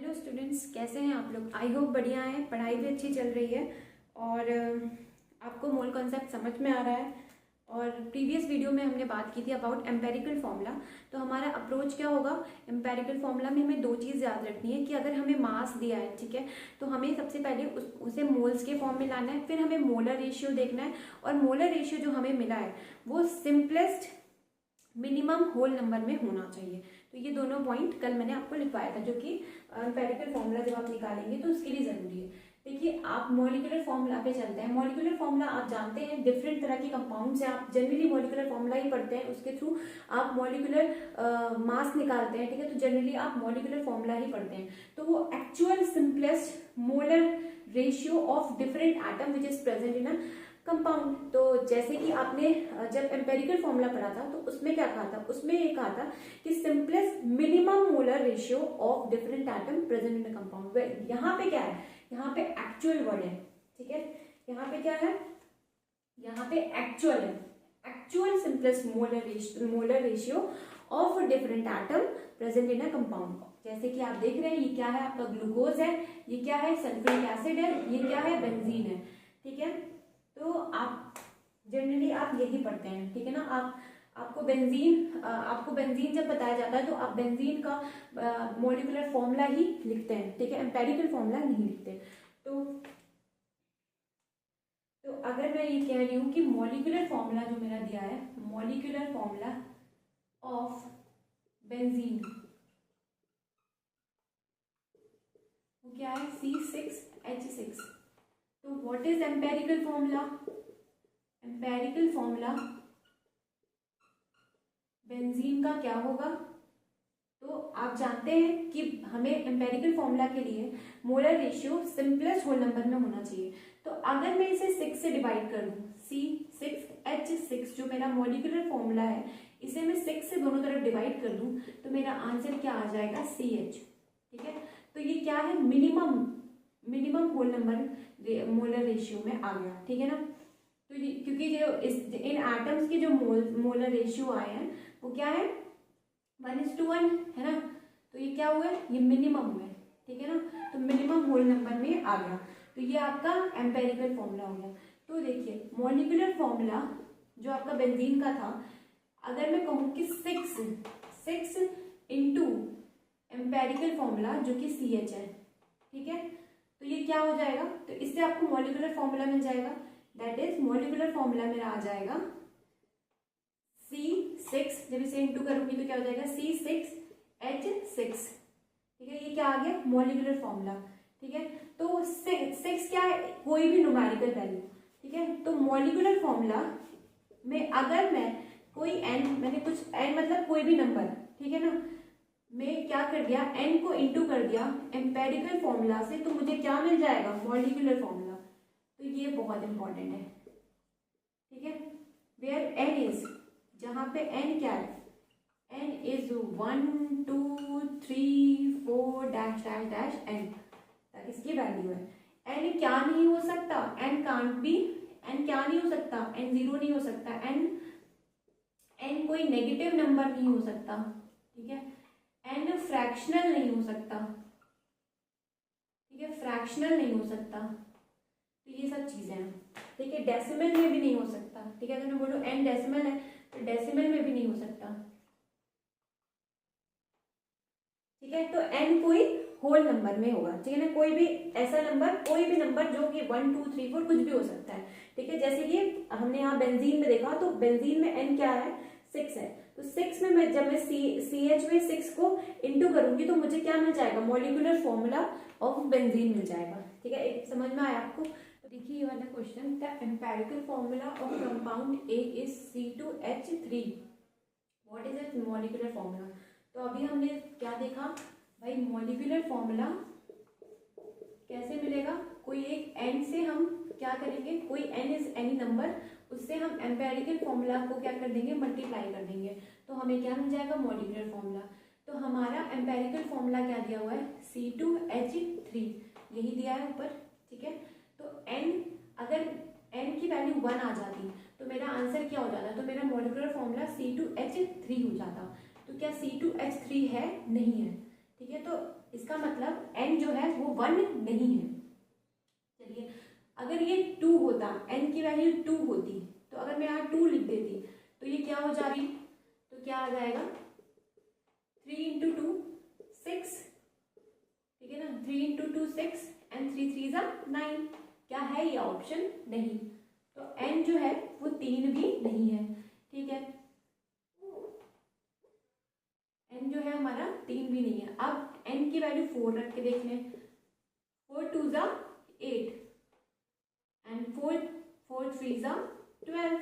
Hello students, कैसे हैं आप लोग। आई होप बढ़िया है, पढ़ाई भी अच्छी चल रही है और आपको मोल कॉन्सेप्ट समझ में आ रहा है। और प्रीवियस वीडियो में हमने बात की थी अबाउट एम्पेरिकल फॉर्मूला। तो हमारा अप्रोच क्या होगा, एम्पेरिकल फॉर्मूला में हमें दो चीज़ याद रखनी है कि अगर हमें मास दिया है, ठीक है, तो हमें सबसे पहले उसे मोल्स के फॉर्म में लाना है, फिर हमें मोलर रेशियो देखना है और मोलर रेशियो जो हमें मिला है वो सिंपलेस्ट मिनिमम होल नंबर में होना चाहिए। तो ये दोनों पॉइंट कल मैंने आपको लिखवाया था, जो कि एम्पेरिकल फॉर्मूला जब आप निकालेंगे तो उसके लिए जरूरी है। देखिए, आप मॉलिक्यूलर फॉर्मूला पे चलते हैं। मॉलिक्यूलर फॉर्मूला आप जानते हैं, डिफरेंट तरह के कंपाउंड्स हैं, आप जनरली मॉलिक्यूलर फॉर्मूला ही पढ़ते हैं, उसके थ्रू आप मॉलिक्यूलर मास निकालते हैं, ठीक है। तो जनरली आप मॉलिक्यूलर फॉर्मूला ही पढ़ते हैं। तो वो actual simplest molar ratio of different atom which is present in a compound. तो जैसे कि आपने जब एम्पेरिकल फॉर्मूला पढ़ा था तो उसमें क्या कहा था, उसमें ये कहा था कि simplest minimum molar ratio of different atom present in the compound. यहाँ पे क्या है, यहाँ पे एक्चुअल वर्ड है, ठीक है। यहाँ पे क्या है, यहाँ पे एक्चुअल है, actual simplest molar ratio of different atom present in a compound. जैसे कि आप देख रहे हैं, ये क्या है, आपका ग्लूकोज है, ये क्या है, सल्फ्यूरिक एसिड है, ये क्या है, बेंजीन है, ठीक है। तो आप जनरली आप यही पढ़ते हैं, ठीक है ना। आपको बेंजीन जब बताया जाता है तो आप बेंजीन का मॉलिक्यूलर फॉर्मूला ही लिखते हैं, ठीक है, एम्पेरिकल फॉर्मूला नहीं लिखते। तो अगर मैं ये कह रही हूँ कि मॉलिक्यूलर फॉर्मूला जो मेरा दिया है, मॉलिक्यूलर फॉर्मूला ऑफ बेंजीन, वो क्या है, C6H6। तो what is empirical formula, empirical formula benzene का क्या होगा। तो आप जानते हैं कि हमें एम्पेरिकल फॉर्मूला के लिए molar ratio simplest whole number में होना चाहिए। तो अगर मैं इसे 6 से डिवाइड कर दूं, C6H6 जो मेरा मॉलिक्यूलर फॉर्मूला है, इसे मैं 6 से दोनों तरफ डिवाइड कर दूं तो मेरा आंसर क्या आ जाएगा, CH, ठीक है। तो ये क्या है, minimum whole number molar ratio में आ गया, ठीक है ना। तो क्योंकि जो इन एटम्स के जो मोलर रेशियो आए हैं वो क्या है, 1:1 है ना। तो ये क्या हुआ, ये मिनिमम हुआ, ठीक है ना। तो मिनिमम होल नंबर में आ गया। तो ये आपका एम्पेरिकल फॉर्मूला हो गया। तो देखिए, मॉलिक्यूलर फॉर्मूला जो आपका बेंजीन का था, अगर मैं कहूँ कि 6 इंटू एम्पेरिकल फॉर्मूला जो कि CH है, ठीक है, तो ये क्या हो जाएगा, तो इससे आपको मॉलिक्यूलर फॉर्मूला मिल जाएगा। दैट इज मॉलिक्यूलर फॉर्मूला मेरा आ जाएगा C6, जब इसे इंटू करूंगी तो क्या हो जाएगा, C6H6, ठीक है। ये क्या आ गया, मॉलिक्यूलर फॉर्मूला, ठीक है। तो 6 क्या है, कोई भी न्यूमेरिकल वैल्यू, ठीक है। तो मॉलिक्यूलर फॉर्मूला में अगर मैं कोई मैंने कुछ n मतलब कोई भी नंबर, ठीक है ना, मैं क्या कर दिया, n को इंटू कर दिया एम्पेरिकल फॉर्मूला से, तो मुझे क्या मिल जाएगा, मॉलिक्यूलर फॉर्मूला। तो ये बहुत इंपॉर्टेंट है, ठीक है। वेयर n इज, जहां पे n क्या है, n is 1 2 3 4 dash dash dash n तक इसकी वैल्यू है। n क्या नहीं हो सकता, n कांट बी, n क्या नहीं हो सकता, n 0 नहीं हो सकता, n कोई नेगेटिव नंबर नहीं हो सकता, ठीक है। n फ्रैक्शनल नहीं हो सकता, ठीक है, फ्रैक्शनल नहीं हो सकता। तो ये सब चीजें हैं, ठीक है। डेसिमल में भी नहीं हो सकता, ठीक है। अगर मैं बोलूं n डेसिमल है तो डेसिमल में भी नहीं हो सकता, ठीक है। तो n कोई होल नंबर में होगा, ठीक है ना। कोई भी ऐसा नंबर, कोई भी नंबर जो कि 1 2 3 4 कुछ भी हो सकता है, ठीक है। जैसे कि हमने यहाँ बेंजीन में देखा, तो बेंजीन में n क्या है, 6 है। तो 6 में मैं जब मैं CH में 6 को इंटू करूंगी तो मुझे क्या मिल जाएगा, मॉलिक्यूलर फॉर्मूला ऑफ बेंजीन मिल जाएगा, ठीक है। एक समझ में आया आपको। तो देखिए ये वाला question, the empirical formula of compound A is C2H3, what is it's molecular formula. तो अभी हमने क्या देखा भाई, मॉलिक्यूलर फॉर्मूला कैसे मिलेगा, कोई एक n से हम क्या करेंगे, कोई n इज एनी नंबर, उससे हम एम्पेरिकल फॉर्मूला को क्या कर देंगे, मल्टीप्लाई कर देंगे, तो हमें क्या मिल जाएगा, मॉलिक्यूलर फॉर्मूला। तो हमारा एम्पेरिकल फॉर्मूला क्या दिया हुआ है, C2H3, यही दिया है ऊपर, ठीक है। तो n, अगर n की वैल्यू 1 आ जाती तो मेरा आंसर क्या हो जाता, तो मेरा मॉलिक्यूलर फॉर्मूला C2H3 हो जाता। तो क्या C2H3 है, नहीं है, ठीक है। तो इसका इसका मतलब n जो है वो 1 नहीं है। चलिए अगर ये 2 होता, n की वैल्यू 2 होती, तो अगर मैं यहाँ 2 लिख देती तो ये क्या हो जा रही, तो क्या आ जाएगा 3 इंटू 2 6, ठीक है ना, 3 इंटू 2 6 एंड 3 3 जा 9। क्या है ये ऑप्शन नहीं, तो n जो है वो 3 भी नहीं है, ठीक है, n जो है हमारा 3 भी नहीं है। अब n की वैल्यू 4 रख के देख लें, 4 2 जा 8 एंड 4 3 जा 12।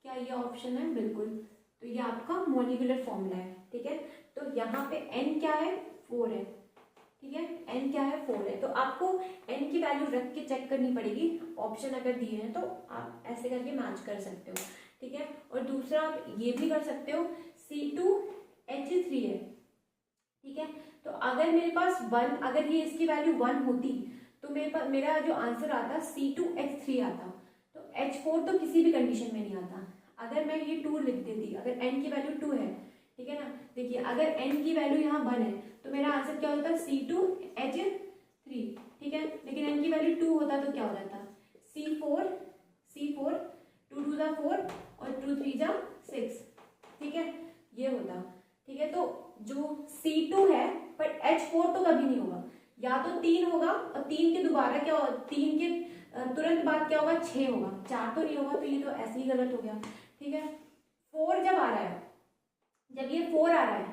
क्या ये ऑप्शन है? बिल्कुल। तो ये आपका मॉलिक्यूलर फॉर्मूला है, ठीक है। तो यहाँ पे n क्या है? 4 है, ठीक है, n क्या है? 4 है। तो आपको n की वैल्यू रख के चेक करनी पड़ेगी, ऑप्शन अगर दिए हैं तो आप ऐसे करके मैच कर सकते हो, ठीक है। और दूसरा आप ये भी कर सकते हो C2H3 है, ठीक है। तो अगर मेरे पास 1, अगर ये इसकी वैल्यू 1 होती तो मेरे पास मेरा जो आंसर आता C2H3 आता। तो H4 तो किसी भी कंडीशन में नहीं आता। अगर मैं ये 2 लिख देती, अगर n की वैल्यू 2 है, ठीक है ना, देखिए अगर n की वैल्यू यहाँ 1 है तो मेरा आंसर क्या होता? C2H3, ठीक है। लेकिन n की वैल्यू 2 होता तो क्या हो जाता? C4 2 2 जा 4 और 2 3 जा 6, ठीक है, ये होता, ठीक है। तो जो C2 है पर H4 तो कभी नहीं होगा, या तो 3 होगा और 3 के दोबारा क्या होगा, 3 के तुरंत बाद क्या होगा? 6 होगा, 4 तो नहीं होगा, तो ये तो ऐसे ही गलत हो गया, ठीक है। 4 जब आ रहा है, जब ये 4 आ रहा है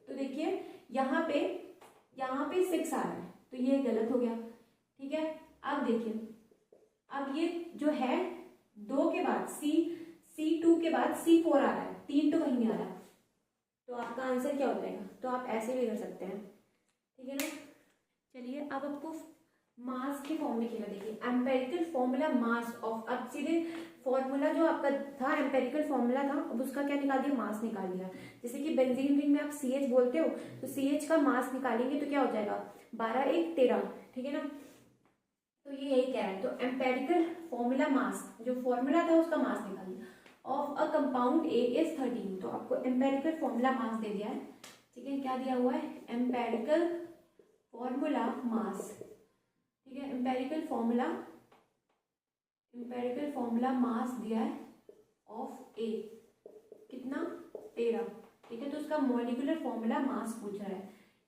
तो देखिए यहाँ पे 6 आ रहा है, तो ये गलत हो गया, ठीक है। अब देखिए, अब ये जो है 2 के बाद C2 के बाद C4 आ रहा है, 3 तो कहीं नहीं आ रहा, तो आपका आंसर क्या हो जाएगा? तो आप ऐसे भी कर सकते हैं, ठीक है ना। चलिए अब आपको मास के फॉर्म में खेला, देखिए एम्पेरिकल फॉर्मूला मास ऑफ, अब सीधे फॉर्मूला जो आपका था एम्पेरिकल फॉर्मूला था, अब उसका क्या निकाल दिया? मास निकाल दिया। जैसे कि बेंजीन रिंग में आप CH बोलते हो, तो CH का मास निकालेंगे तो क्या हो जाएगा? 12 1 13, ठीक है ना। तो ये यही कह रहा है, तो एम्पेरिकल फॉर्मूला मास, जो फॉर्मूला था उसका मास निकाल दिया of a compound A is 13। तो आपको एम्पेरिकल फॉर्मूला मास दे दिया है, ठीक है, क्या दिया हुआ है? एम्पेरिकल फॉर्मूला मास, ठीक है, एम्पेरिकल फॉर्मूला मास दिया है ऑफ A, कितना? 13, ठीक है। तो उसका मॉलिक्यूलर फॉर्मूला मास पूछ रहा है,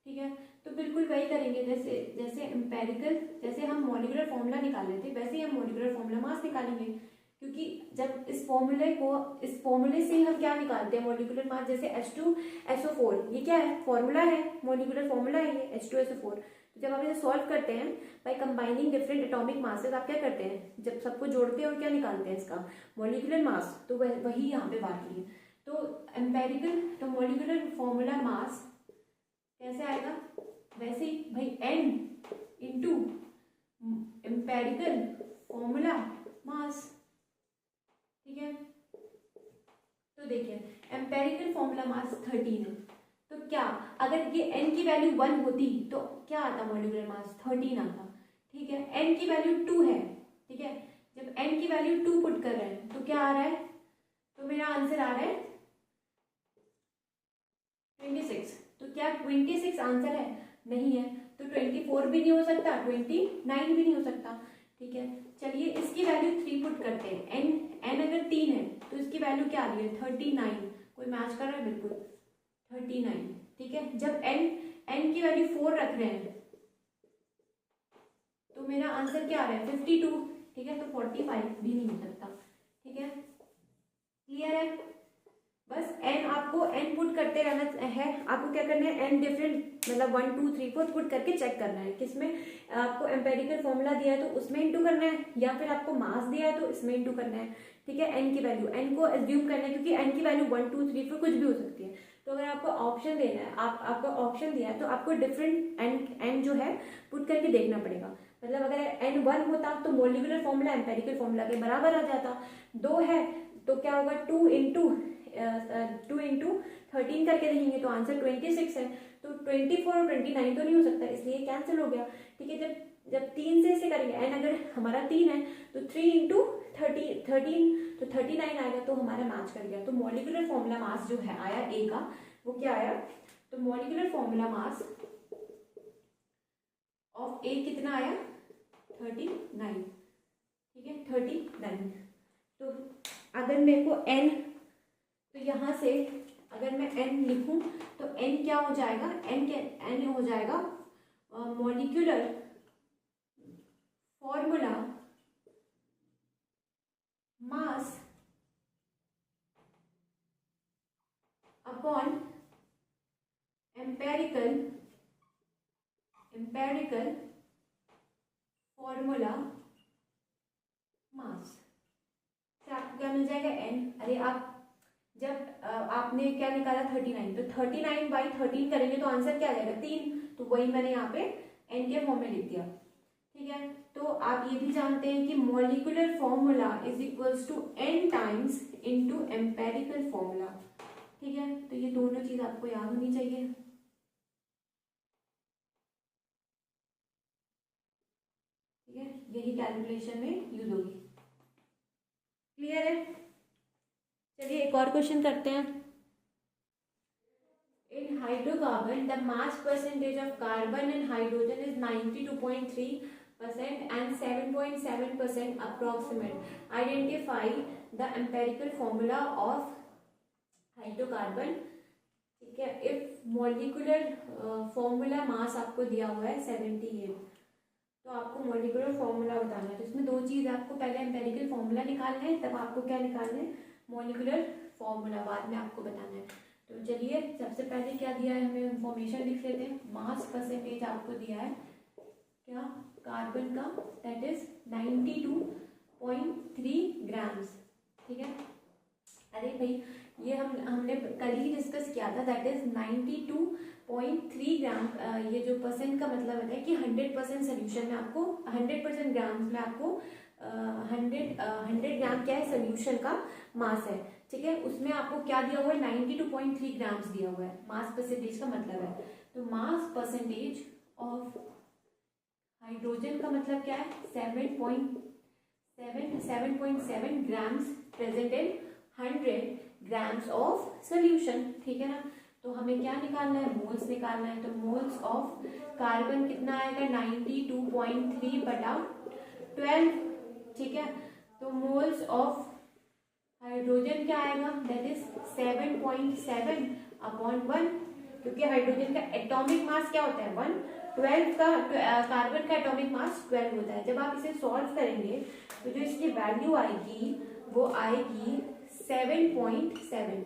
ठीक है। तो बिल्कुल वही करेंगे, जैसे हम मॉलिक्यूलर फॉर्मूला निकाल लेते वैसे ही हम मॉलिक्यूलर फॉर्मूला मास निकालेंगे, क्योंकि जब इस फॉर्मूले से हम क्या निकालते हैं? Molecular mass. जैसे H2SO4, ये क्या है? फॉर्मूला है, मॉलिक्यूलर फॉर्मूला है ये H2SO4। तो जब आप इसे सॉल्व करते हैं by combining different atomic masses, आप क्या करते हैं? जब सबको जोड़ते हैं और क्या निकालते हैं? इसका मॉलिक्यूलर मास। तो वही यहाँ पे बात की है। तो मॉलिक्यूलर फॉर्मूला मास कैसे आएगा? वैसे ही भाई n into empirical formula mass, ठीक है। तो देखिए एम्पेरिकल फॉर्मूला मास 13 है, तो क्या अगर ये n की वैल्यू 1 होती तो क्या आता? मॉलिक्यूलर मास 13 आता, ठीक है। n की वैल्यू 2 है, ठीक है, जब n की वैल्यू 2 पुट कर रहे हैं तो क्या आ रहा है? तो मेरा आंसर आ रहा है 26। तो क्या 26 आंसर है? नहीं है। तो 24 भी नहीं हो सकता, 29 भी नहीं हो सकता, ठीक है। चलिए इसकी वैल्यू 3 पुट करते हैं। n अगर 3 है तो इसकी वैल्यू क्या आ रही है? 39। कोई मैच कर रहा है? बिल्कुल 39, ठीक है। जब n की वैल्यू 4 रख रहे हैं तो मेरा आंसर क्या आ रहा है? 52, ठीक है। तो 45 भी नहीं हो सकता, ठीक है। क्लियर है? बस n आपको n पुट करते रहना है। आपको क्या करना है? n डिफरेंट मतलब 1 2 3 4 पुट करके चेक करना है किसमें आपको एम्पेरिकल फॉर्मूला दिया है तो उसमें इंटू करना है, या फिर आपको मास दिया है तो इसमें इंटू करना है, ठीक है। n की वैल्यू, n को एज्यूम करना है क्योंकि n की वैल्यू 1 2 3 4 कुछ भी हो सकती है। तो अगर आपको ऑप्शन देना है, आपको ऑप्शन दिया है तो आपको डिफरेंट n जो है पुट करके देखना पड़ेगा। मतलब अगर n 1 होता तो मॉलिक्यूलर फॉर्मूला एम्पेरिकल फॉर्मूला के बराबर आ जाता। 2 है तो क्या होगा? 2 इंटू 13 करके देखेंगे तो आंसर 26 है। तो 24 और 29 तो नहीं हो सकता, इसलिए कैंसिल हो गया, ठीक है। जब 3 से ऐसे करेंगे, n अगर हमारा 3 है तो 3 इंटू 13 तो 39 आएगा, तो हमारा मैच कर गया। तो मॉलिक्यूलर फॉर्मूला मास जो है आया A का, वो क्या आया? तो मॉलिक्यूलर फॉर्मूला मास ऑफ ए कितना आया 39, ठीक है 39। तो अगर मेरे को n, तो यहाँ से अगर मैं n लिखूं तो n क्या हो जाएगा, n हो जाएगा molecular formula mass upon empirical formula mass से आपको क्या मिल जाएगा n। अरे आप जब आपने क्या निकाला 39, तो 39/13 करेंगे तो आंसर क्या आ जाएगा 3, तो वही मैंने यहाँ पे n के फॉर्म में लिख दिया, ठीक है। तो आप ये भी जानते हैं कि molecular formula is equals to n times into empirical formula, ठीक है। तो ये दोनों चीज आपको याद होनी चाहिए, ठीक है, यही कैलकुलेशन में यूज होगी। क्लियर है? चलिए एक और क्वेश्चन करते हैं। In hydrocarbon the mass percentage of carbon and hydrogen is 92.3% and 7.7% approximate. Identify the empirical formula of hydrocarbon, ठीक है। इफ मॉलिक्यूलर फॉर्मूला मास आपको दिया हुआ है 78, तो आपको मॉलिक्यूलर फॉर्मूला बताना है। तो इसमें दो चीज, आपको पहले एम्पेरिकल फॉर्मूला निकालना है, तब आपको क्या निकालना है, मॉलिक्यूलर फॉर्मूला बाद में आपको बताना है। तो चलिए सबसे पहले क्या दिया है, हमें इंफॉर्मेशन लिख लेते हैं। मास परसेंटेज आपको दिया है क्या, कार्बन का, दैट इज 92.3 ग्राम्स, ठीक है। अरे भाई ये हमने कल ही डिस्कस किया था, दैट इज 92.3 ग्राम। ये जो परसेंट का मतलब होता है कि 100% सोल्यूशन में आपको 100% ग्राम्स में आपको 100 ग्राम क्या है सोल्यूशन का मास है, ठीक है। उसमें आपको क्या दिया हुआ है, 92.3 ग्राम्स दिया हुआ है। मास परसेंटेज का मतलब है, तो मास परसेंटेज ऑफ हाइड्रोजन का मतलब क्या है, 7.7 grams present in 100 grams of solution, ठीक है ना। तो हमें क्या निकालना है, मोल्स निकालना है। तो मोल्स ऑफ कार्बन कितना आएगा, 92.3/12, ठीक है। तो मोल्स ऑफ हाइड्रोजन क्या आएगा, दैट इज 7.7/1, क्योंकि हाइड्रोजन का एटॉमिक मास क्या होता है 1, 12 का कार्बन का एटॉमिक मास 12 होता है। जब आप इसे सॉल्व करेंगे तो जो इसकी वैल्यू आएगी वो आएगी 7.7,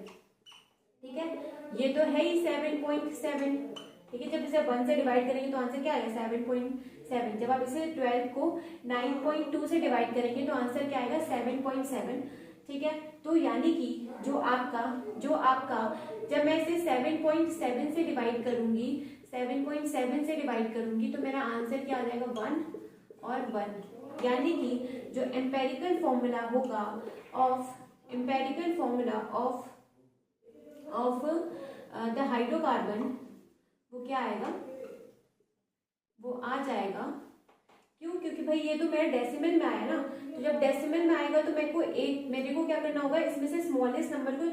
ठीक है। ये तो है ही 7.7, ठीक है। जब इसे 1 से डिवाइड करेंगे तो आंसर क्या आएगा 7.7। जब आप इसे 12 को 9.2 से डिवाइड करेंगे तो आंसर क्या आएगा 7.7, ठीक है। तो यानी कि जो आपका जब मैं इसे 7.7 से डिवाइड करूंगी, 7.7 से डिवाइड करूंगी तो मेरा आंसर क्या आ जाएगा 1 और 1। यानी कि जो एम्पेरिकल फॉर्मूला होगा ऑफ द हाइड्रोकार्बन, वो क्या आएगा, वो आ जाएगा, क्यों, क्योंकि भाई ये तो मेरा डेसिमल में आया ना। तो जब डेसिमल में आएगा तो मेरे को क्या करना होगा, इसमें से स्मॉलेस्ट नंबर को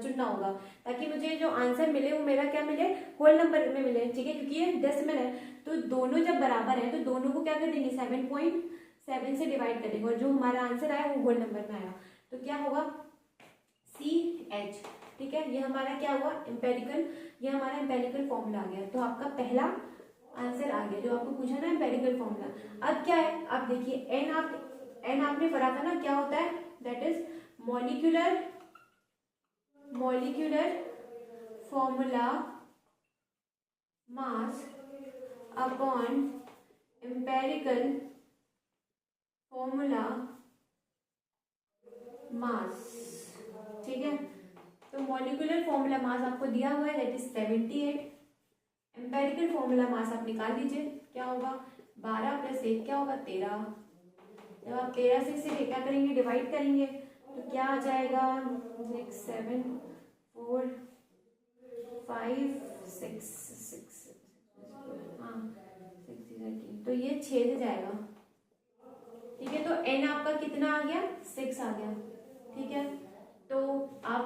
चुनना होगा, ताकि मुझे जो आंसर मिले वो मेरा क्या मिले, होल नंबर में मिले, ठीक है। क्योंकि ये डेसिमल है तो दोनों जब बराबर है तो दोनों को क्या कर देंगे 7.7 से डिवाइड करेंगे, और जो हमारा आंसर आया वो होल नंबर में आया तो क्या होगा CH, ठीक है। ये हमारा क्या हुआ एम्पेरिकल फॉर्मूला आ गया। तो आपका पहला आंसर आ गया जो आपको पूछा ना एम्पेरिकल फॉर्मूला। अब क्या है, आप देखिए एन आपने पढ़ा था ना, क्या होता है, that is molecular formula mass upon empirical formula mass, ठीक है। तो मॉलिक्यूलर फॉर्मूला मास आपको दिया हुआ है, that is 78। Empirical formula mass आप निकाल लीजिए, क्या होगा 12 + 1 क्या होगा 13। जब आप 13 से इसे क्या करेंगे, डिवाइड करेंगे तो क्या आ जाएगा 6 7 4 5 6 हाँ 6 तो ये 6 से जाएगा, ठीक है। तो n आपका कितना आ गया 6 आ गया, ठीक है। तो आप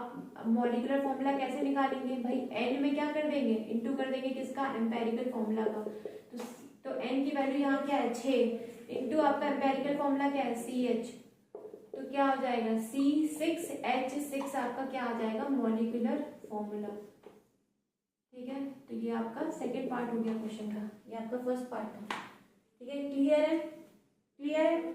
मॉलिक्यूलर फॉर्मूला कैसे निकालेंगे भाई, n में क्या कर देंगे, इनटू कर देंगे किसका, एम्पेरिकल फॉर्मूला का। तो n की वैल्यू यहाँ क्या है 6 इंटू आपका एम्पेरिकल फॉर्मूला क्या है CH, तो क्या हो जाएगा C6H6 आपका क्या आ जाएगा मॉलिक्यूलर फॉर्मूला। ठीक है, तो ये आपका सेकेंड पार्ट हो गया क्वेश्चन का, ये आपका फर्स्ट पार्ट था। ठीक है, क्लियर है, क्लियर है।